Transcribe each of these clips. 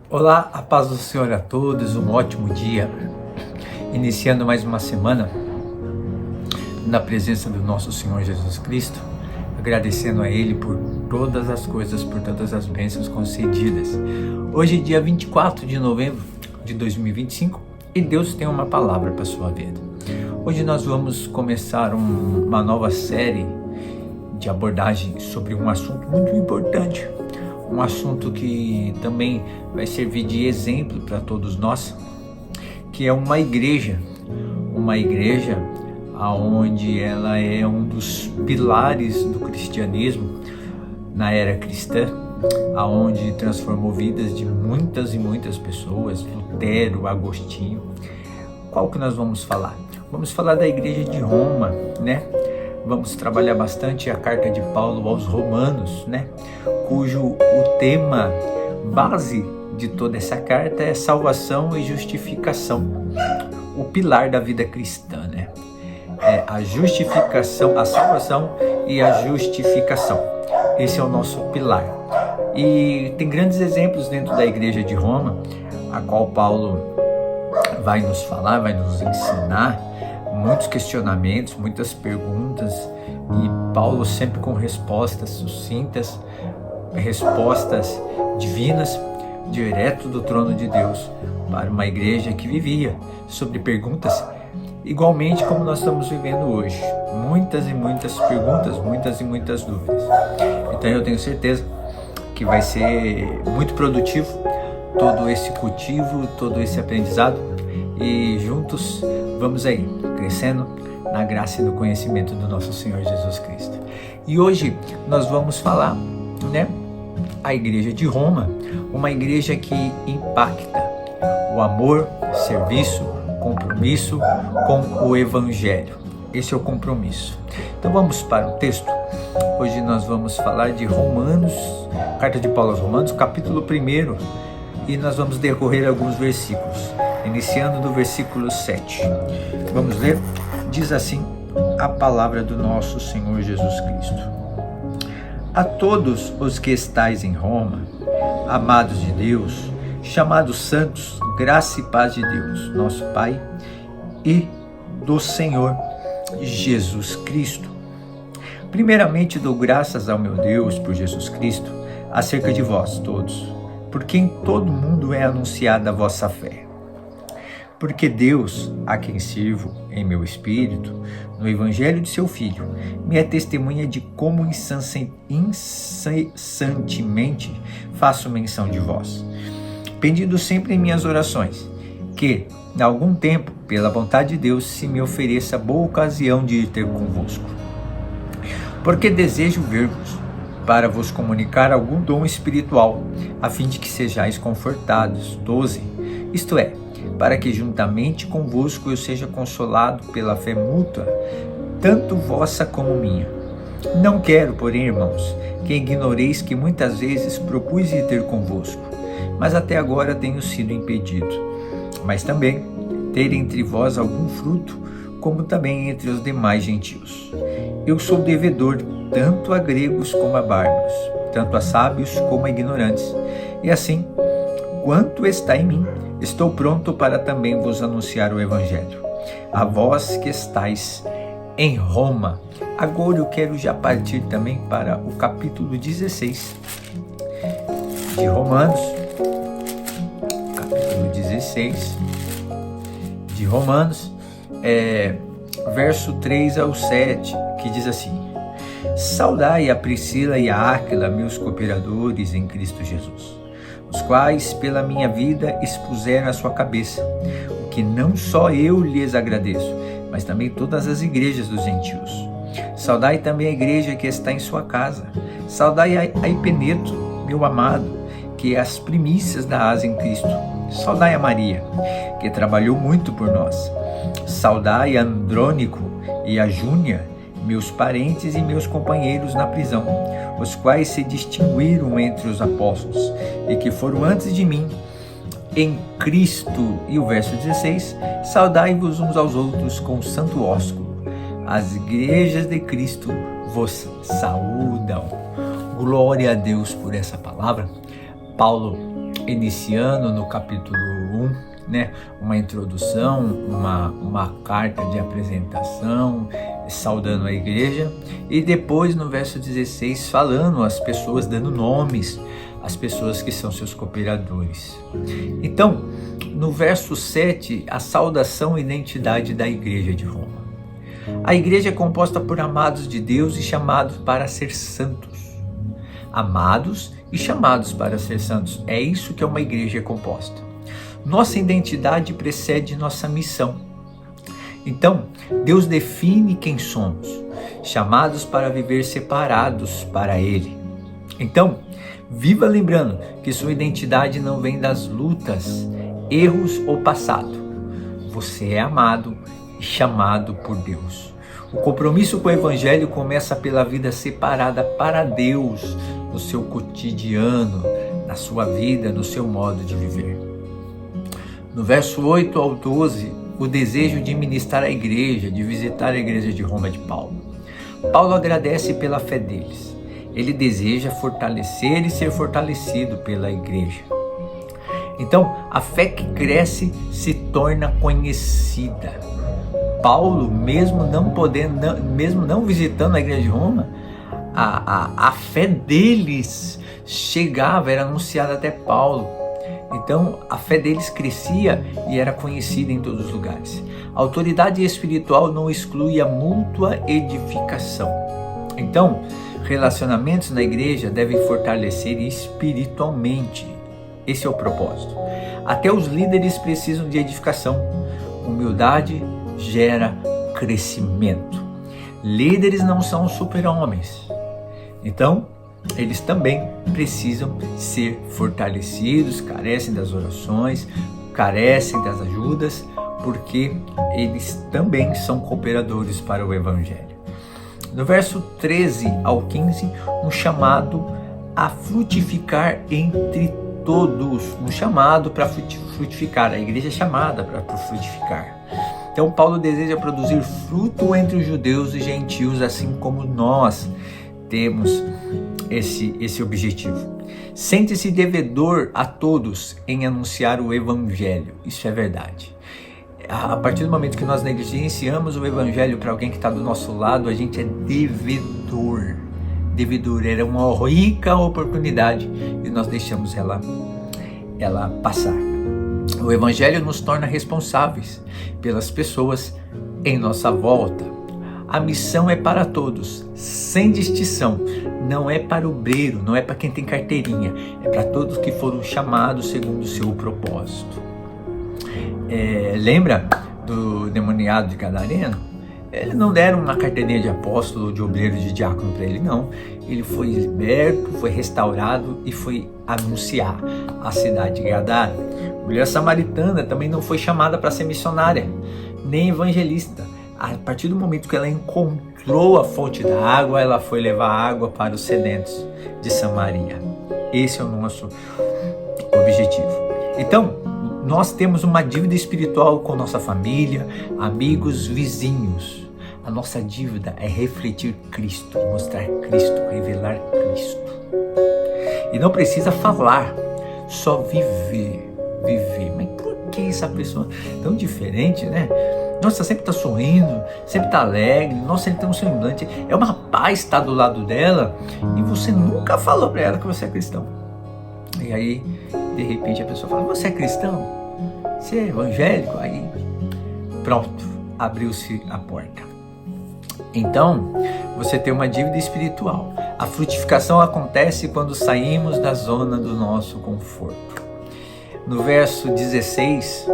Olá, a paz do Senhor a todos, um ótimo dia. Iniciando mais uma semana na presença do nosso Senhor Jesus Cristo, agradecendo a Ele por todas as coisas, por todas as bênçãos concedidas. Hoje, dia 24 de novembro de 2025, e Deus tem uma palavra para a sua vida. Hoje nós vamos começar uma nova série de abordagem sobre um assunto muito importante, um assunto que também vai servir de exemplo para todos nós, que é uma igreja onde ela é um dos pilares do cristianismo na era cristã, aonde transformou vidas de muitas e muitas pessoas, Lutero, Agostinho. Qual que nós vamos falar? Vamos falar da igreja de Roma, né? Vamos trabalhar bastante a carta de Paulo aos Romanos, né? Cujo o tema base de toda essa carta é salvação e justificação, o pilar da vida cristã, né? É a justificação, a salvação e a justificação. Esse é o nosso pilar. E tem grandes exemplos dentro da igreja de Roma, a qual Paulo vai nos falar, vai nos ensinar muitos questionamentos, muitas perguntas, e Paulo sempre com respostas sucintas, respostas divinas, direto do trono de Deus, para uma igreja que vivia sobre perguntas igualmente como nós estamos vivendo hoje. Muitas e muitas perguntas, muitas e muitas dúvidas. Então eu tenho certeza que vai ser muito produtivo todo esse cultivo, todo esse aprendizado, e juntos vamos aí, crescendo na graça e no conhecimento do nosso Senhor Jesus Cristo. E hoje nós vamos falar, né, a igreja de Roma, uma igreja que impacta o amor, serviço, compromisso com o Evangelho. Esse é o compromisso. Então vamos para o texto. Hoje nós vamos falar de Romanos, carta de Paulo aos Romanos, capítulo 1, e nós vamos decorrer alguns versículos, iniciando do versículo 7. Vamos ler? Diz assim a palavra do nosso Senhor Jesus Cristo. A todos os que estais em Roma, amados de Deus, chamados santos, graça e paz de Deus, nosso Pai, e do Senhor Jesus Cristo. Primeiramente dou graças ao meu Deus por Jesus Cristo, acerca de vós todos, porque em todo mundo é anunciada a vossa fé. Porque Deus, a quem sirvo em meu espírito, no Evangelho de seu Filho, me é testemunha de como incessantemente faço menção de vós, pedindo sempre em minhas orações, que, em algum tempo, pela vontade de Deus, se me ofereça boa ocasião de ir ter convosco. Porque desejo ver-vos, para vos comunicar algum dom espiritual, a fim de que sejais confortados. 12. Isto é, para que juntamente convosco eu seja consolado pela fé mútua, tanto vossa como minha. Não quero, porém, irmãos, que ignoreis que muitas vezes propus ir ter convosco, mas até agora tenho sido impedido. Mas também ter entre vós algum fruto, como também entre os demais gentios. Eu sou devedor tanto a gregos como a bárbaros, tanto a sábios como a ignorantes, e assim, quanto está em mim, estou pronto para também vos anunciar o Evangelho, a vós que estáis em Roma. Agora eu quero já partir também para o capítulo 16 de Romanos, capítulo 16 de Romanos, verso 3 ao 7, que diz assim: Saudai a Priscila e a Áquila, meus cooperadores em Cristo Jesus, os quais pela minha vida expuseram a sua cabeça, o que não só eu lhes agradeço, mas também todas as igrejas dos gentios. Saudai também a igreja que está em sua casa. Saudai a Epeneto, meu amado, que é as primícias da asa em Cristo. Saudai a Maria, que trabalhou muito por nós. Saudai a Andrônico e a Júnia, meus parentes e meus companheiros na prisão, os quais se distinguiram entre os apóstolos e que foram antes de mim em Cristo. E o verso 16: saudai-vos uns aos outros com o santo ósculo. As igrejas de Cristo vos saúdam. Glória a Deus por essa palavra. Paulo iniciando no capítulo 1, né, uma introdução, uma carta de apresentação, saudando a igreja, e depois no verso 16 falando as pessoas, dando nomes às pessoas que são seus cooperadores. Então, no verso 7, a saudação e identidade da igreja de Roma. A igreja é composta por amados de Deus e chamados para ser santos. Amados e chamados para ser santos. É isso que uma igreja é composta. Nossa identidade precede nossa missão. Então, Deus define quem somos, chamados para viver separados para Ele. Então, viva lembrando que sua identidade não vem das lutas, erros ou passado. Você é amado e chamado por Deus. O compromisso com o Evangelho começa pela vida separada para Deus, no seu cotidiano, na sua vida, no seu modo de viver. No verso 8 ao 12, o desejo de ministrar a igreja, de visitar a igreja de Roma de Paulo. Paulo agradece pela fé deles. Ele deseja fortalecer e ser fortalecido pela igreja. Então, a fé que cresce se torna conhecida. Paulo, mesmo não visitando a igreja de Roma, a fé deles chegava, era anunciada até Paulo. Então, a fé deles crescia e era conhecida em todos os lugares. A autoridade espiritual não exclui a mútua edificação. Então, relacionamentos na igreja devem fortalecer espiritualmente. Esse é o propósito. Até os líderes precisam de edificação. Humildade gera crescimento. Líderes não são super-homens. Então, eles também precisam ser fortalecidos, carecem das orações, carecem das ajudas, porque eles também são cooperadores para o Evangelho. No verso 13 ao 15, um chamado a frutificar entre todos, um chamado para frutificar. A igreja é chamada para frutificar. Então Paulo deseja produzir fruto entre os judeus e gentios, assim como nós temos esse objetivo. Sente-se devedor a todos em anunciar o Evangelho. Isso é verdade. A partir do momento que nós negligenciamos o Evangelho para alguém que está do nosso lado, a gente é devedor. Devedor era uma rica oportunidade e nós deixamos ela passar. O Evangelho nos torna responsáveis pelas pessoas em nossa volta. A missão é para todos, sem distinção. Não é para o obreiro, não é para quem tem carteirinha. É para todos que foram chamados segundo o seu propósito. Lembra do demoniado de Gadareno? Eles não deram uma carteirinha de apóstolo, de obreiro, de diácono para ele, não. Ele foi liberto, foi restaurado e foi anunciar a cidade de Gadara. A mulher samaritana também não foi chamada para ser missionária, nem evangelista. A partir do momento que ela encontrou a fonte da água, ela foi levar água para os sedentos de Samaria. Esse é o nosso objetivo. Então, nós temos uma dívida espiritual com nossa família, amigos, vizinhos. A nossa dívida é refletir Cristo, mostrar Cristo, revelar Cristo. E não precisa falar, só viver. Mas por que essa pessoa tão diferente, né? Nossa, sempre está sorrindo, sempre está alegre, nossa, ele tem um semblante, é uma paz estar do lado dela e você nunca falou para ela que você é cristão. E aí, de repente, a pessoa fala, você é cristão? Você é evangélico? Aí, pronto, abriu-se a porta. Então, você tem uma dívida espiritual. A frutificação acontece quando saímos da zona do nosso conforto. No verso 16,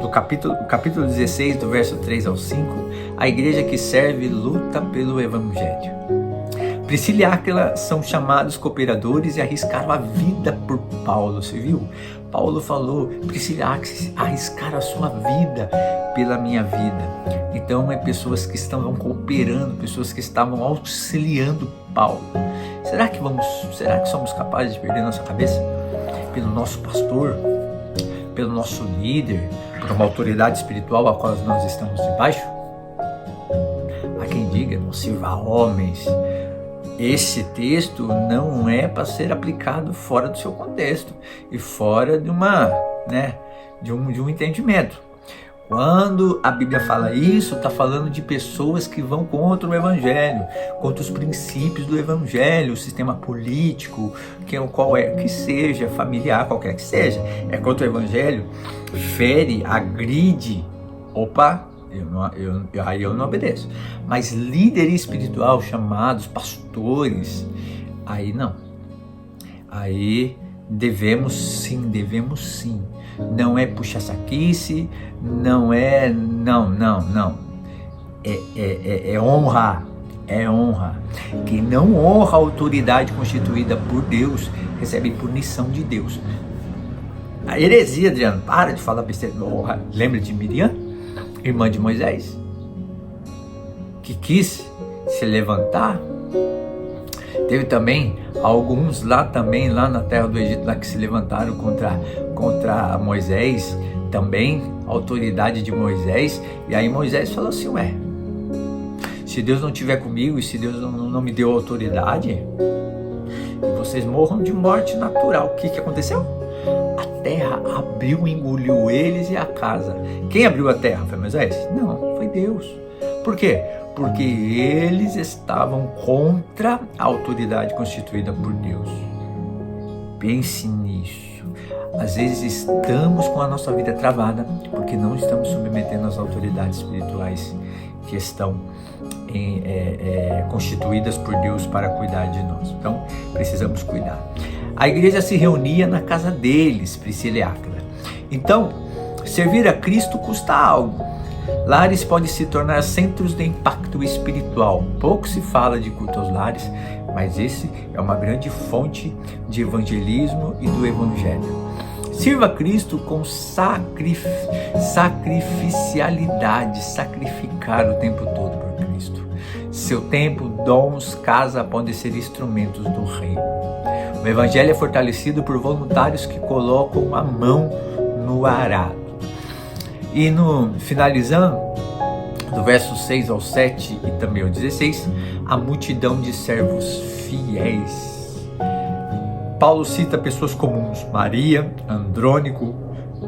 do capítulo 16, do verso 3 ao 5, a igreja que serve luta pelo Evangelho. Priscila e Áquila são chamados cooperadores e arriscaram a vida por Paulo, você viu? Paulo falou, Priscila e Áquila arriscaram a sua vida pela minha vida. Então, pessoas que estavam cooperando, pessoas que estavam auxiliando Paulo. Será que somos capazes de perder nossa cabeça pelo nosso pastor? Pelo nosso líder, por uma autoridade espiritual a qual nós estamos debaixo? Há quem diga, não sirva a homens, esse texto não é para ser aplicado fora do seu contexto e fora de um entendimento. Quando a Bíblia fala isso, está falando de pessoas que vão contra o Evangelho, contra os princípios do Evangelho, o sistema político, que seja, familiar, qualquer que seja. É contra o Evangelho, fere, agride. Opa, aí eu não obedeço. Mas líder espiritual, chamados pastores, aí não. Aí devemos sim. Não é puxa-saquice, não. É honra. É honra. Quem não honra a autoridade constituída por Deus, recebe punição de Deus. A heresia, Adriano, para de falar besteira. Lembra de Miriam, irmã de Moisés, que quis se levantar? Teve também alguns lá na terra do Egito, lá que se levantaram contra Moisés, também a autoridade de Moisés. E aí Moisés falou assim: se Deus não estiver comigo e se Deus não me deu autoridade, vocês morram de morte natural. O que aconteceu? A terra abriu e engoliu eles e a casa. Quem abriu a terra? Foi Moisés? Não, foi Deus. Por quê? Porque eles estavam contra a autoridade constituída por Deus. Pense nisso. Às vezes estamos com a nossa vida travada porque não estamos submetendo as autoridades espirituais que estão constituídas por Deus para cuidar de nós. Então, precisamos cuidar. A igreja se reunia na casa deles, Priscila e Áquila. Então, servir a Cristo custa algo. Lares podem se tornar centros de impacto espiritual. Pouco se fala de culto aos lares, mas esse é uma grande fonte de evangelismo e do evangelho. Sirva a Cristo com sacrificialidade, sacrificar o tempo todo por Cristo. Seu tempo, dons, casa podem ser instrumentos do reino. O evangelho é fortalecido por voluntários que colocam a mão no arado. E finalizando, do verso 6 ao 7 e também ao 16, a multidão de servos fiéis. Paulo cita pessoas comuns, Maria, Andrônico,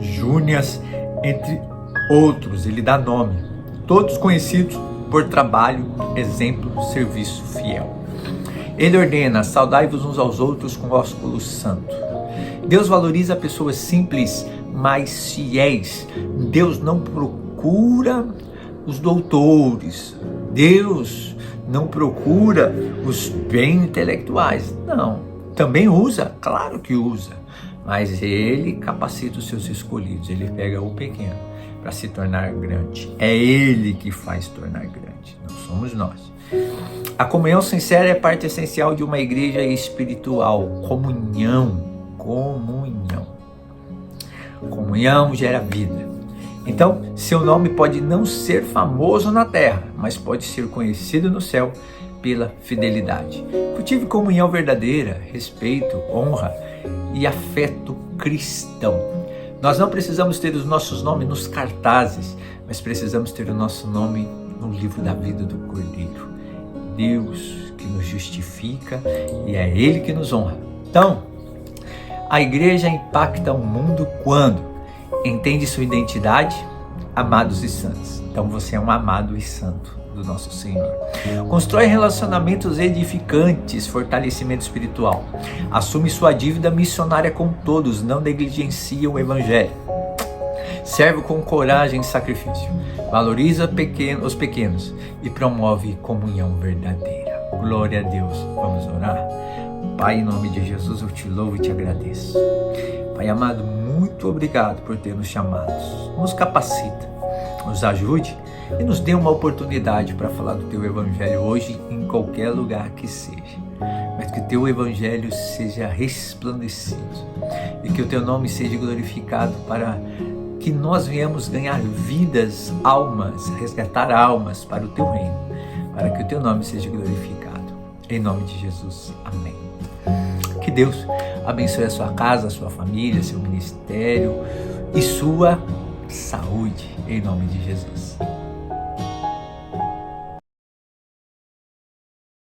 Júnias, entre outros, ele dá nome. Todos conhecidos por trabalho, exemplo, serviço fiel. Ele ordena: saudai-vos uns aos outros com ósculo santo. Deus valoriza pessoas simples, mas fiéis. Deus não procura os doutores. Deus não procura os bem intelectuais. Não. Também usa, claro que usa. Mas ele capacita os seus escolhidos. Ele pega o pequeno para se tornar grande. É ele que faz tornar grande. Não somos nós. A comunhão sincera é parte essencial de uma igreja espiritual. Comunhão gera vida. Então, seu nome pode não ser famoso na terra, mas pode ser conhecido no céu pela fidelidade. Cultive comunhão verdadeira, respeito, honra e afeto cristão. Nós não precisamos ter os nossos nomes nos cartazes, mas precisamos ter o nosso nome no livro da vida do Cordeiro. Deus que nos justifica e é Ele que nos honra. Então, a igreja impacta o mundo quando entende sua identidade, amados e santos. Então você é um amado e santo do nosso Senhor. Constrói relacionamentos edificantes, fortalecimento espiritual. Assume sua dívida missionária com todos, não negligencia o evangelho. Serve com coragem e sacrifício. Valoriza os pequenos e promove comunhão verdadeira. Glória a Deus. Vamos orar? Pai, em nome de Jesus, eu te louvo e te agradeço. Pai amado, muito obrigado por ter nos chamado. Nos capacita, nos ajude e nos dê uma oportunidade para falar do teu evangelho hoje em qualquer lugar que seja. Mas que o teu evangelho seja resplandecido e que o teu nome seja glorificado para que nós venhamos ganhar vidas, almas, resgatar almas para o teu reino, para que o teu nome seja glorificado. Em nome de Jesus. Amém. Que Deus abençoe a sua casa, a sua família, seu ministério e sua saúde, em nome de Jesus.